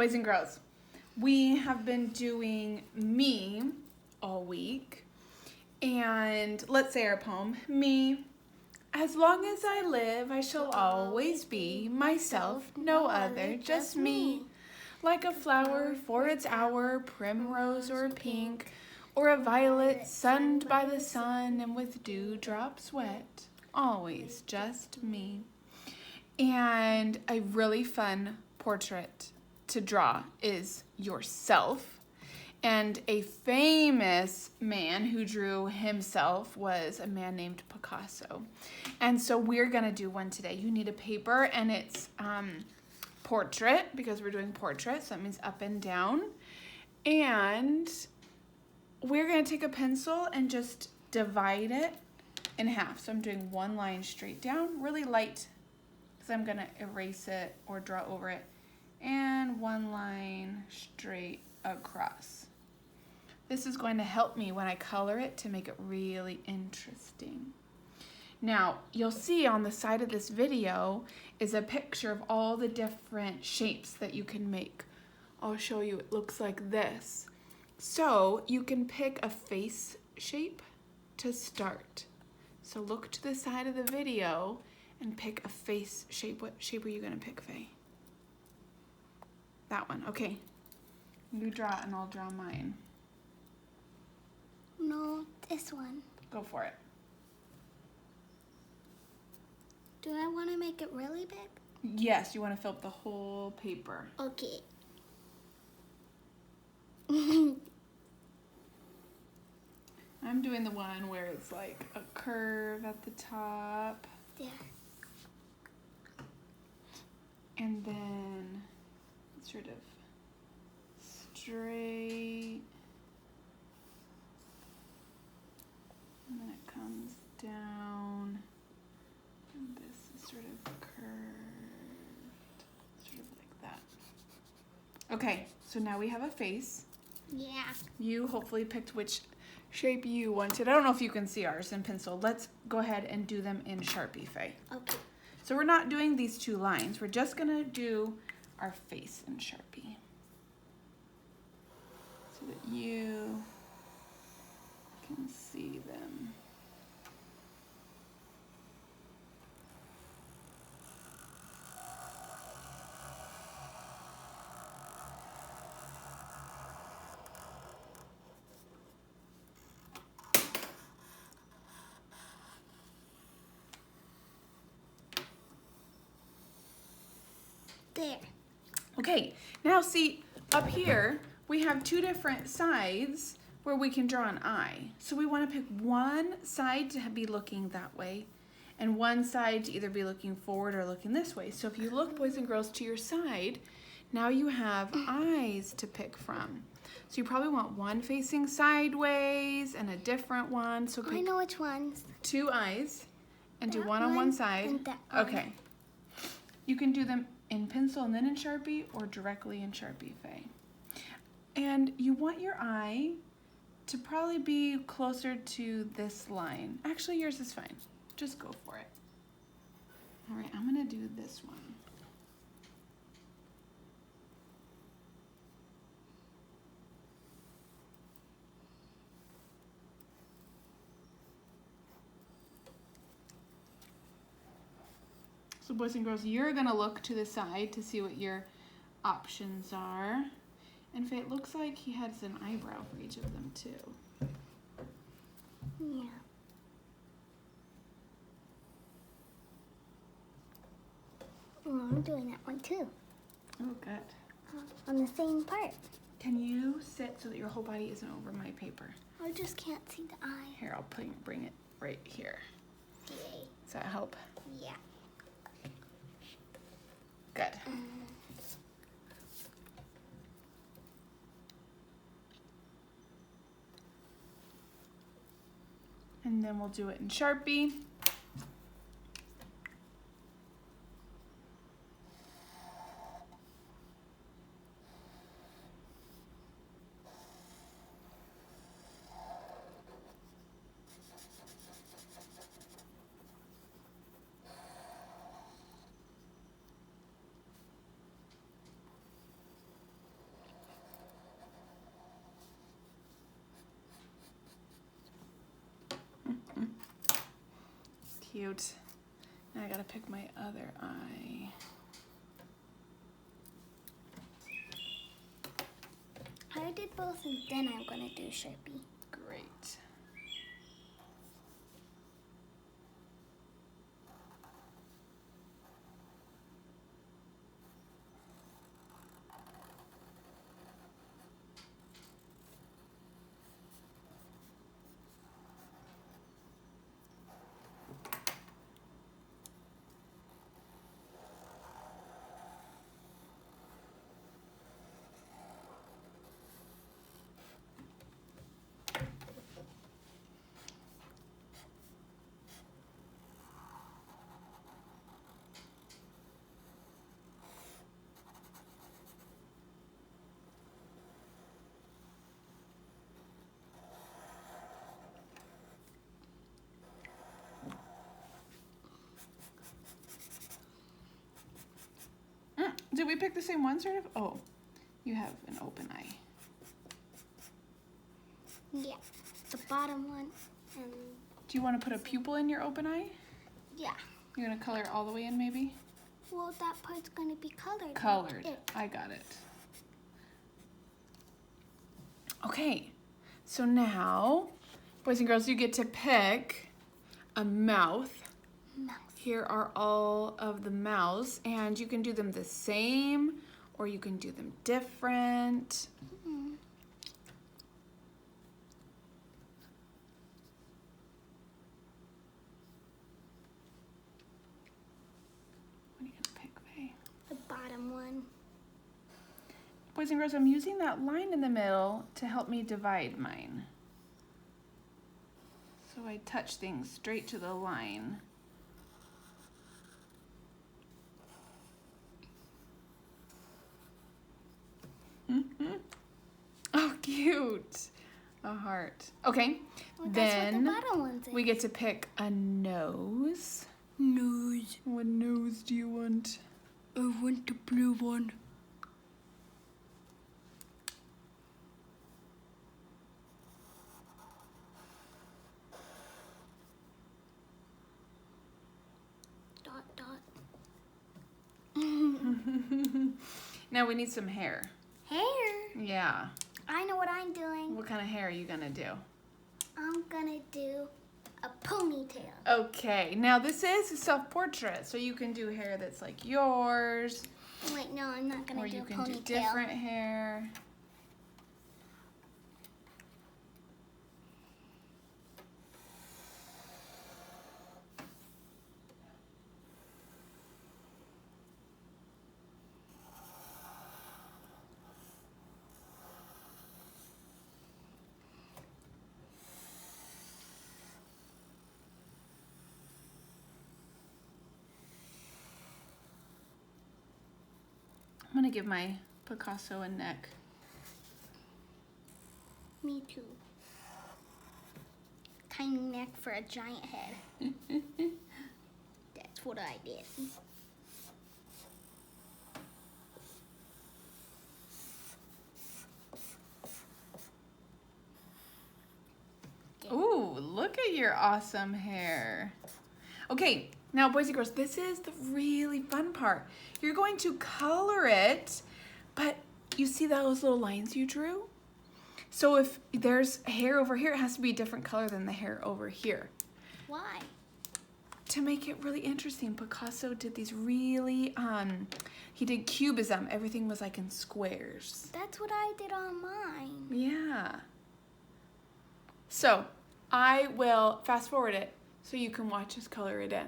boys and girls, we have been doing me all week. And let's say our poem, me. As long as I live, I shall always be myself, no other, just me. Like a flower for its hour, primrose or pink, or a violet sunned by the sun and with dewdrops wet. Always just me. And a really fun portrait to draw is yourself. And a famous man who drew himself was a man named Picasso. And so we're going to do one today. You need a paper, and it's portrait, because we're doing portrait, so that means up and down. And we're going to take a pencil and just divide it in half. So I'm doing one line straight down, really light, because I'm going to erase it or draw over it. And one line straight across. This is going to help me when I color it to make it really interesting. Now, you'll see on the side of this video is a picture of all the different shapes that you can make. I'll show you, it looks like this. So you can pick a face shape to start. So look to the side of the video and pick a face shape. What shape are you gonna pick, Faye? That one, okay. You draw it and I'll draw mine. No, this one. Go for it. Do I want to make it really big? Yes, you want to fill up the whole paper. Okay. I'm doing the one where it's like a curve at the top. There. And then sort of straight. And then it comes down. And this is sort of curved. Sort of like that. Okay, so now we have a face. Yeah. You hopefully picked which shape you wanted. I don't know if you can see ours in pencil. Let's go ahead and do them in Sharpie, Faye. Okay. So we're not doing these two lines. We're just gonna do our face in Sharpie. So that you can see them. There. Okay, now see, up here, we have two different sides where we can draw an eye. So we want to pick one side to be looking that way and one side to either be looking forward or looking this way. So if you look, boys and girls, to your side, now you have eyes to pick from. So you probably want one facing sideways and a different one. So I pick know which ones. two eyes and do That one on one one side. and that one. Okay. You can do them in pencil and then in Sharpie, or directly in Sharpie, Faye. And you want your eye to probably be closer to this line. Actually, yours is fine. Just go for it. All right, I'm gonna do this one. So boys and girls, you're gonna look to the side to see what your options are. And Faye, it looks like he has an eyebrow for each of them too. Yeah. Oh, I'm doing that one too. Oh, good. On the same part. Can you sit so that your whole body isn't over my paper? I just can't see the eye. Here, I'll bring it right here. Yay. Does that help? Yeah. Good. And then we'll do it in Sharpie. cute. Now I gotta pick my other eye. I did both and then I'm gonna do Sharpie. Great. Did we pick the same one, sort of? Oh, you have an open eye. Yeah, the bottom one. And Do you want to put a pupil in your open eye? yeah. You're gonna color it all the way in, maybe? Well, that part's gonna be colored. Colored. It. I got it. Okay, so now, boys and girls, you get to pick a mouth. Mouse. Here are all of the mouths, and you can do them the same, or you can do them different. Mm. What are you gonna pick, Faye? The bottom one. Boys and girls, I'm using that line in the middle to help me divide mine. So I touch things straight to the line. Oh, cute. A heart. Okay, Well, that's then what the bottom one's in. we get to pick a nose. Nose. What nose do you want? I want the blue one. Dot, dot. Now we need some hair. Hair. Yeah. I know what I'm doing. What kind of hair are you gonna do? I'm gonna do a ponytail. Okay, now this is a self-portrait, so you can do hair that's like yours, Wait, no, I'm not gonna or do you a can ponytail. do different hair. I'm gonna give my Picasso a neck. Me too. Tiny neck for a giant head. That's what I did. Ooh, look at your awesome hair. Okay, now boys and girls, this is the really fun part. You're going to color it, but you see those little lines you drew? So if there's hair over here, it has to be a different color than the hair over here. Why? To make it really interesting, Picasso did these really, he did cubism. Everything was like in squares. That's what I did on mine. Yeah. So I will fast forward it so you can watch us color it in.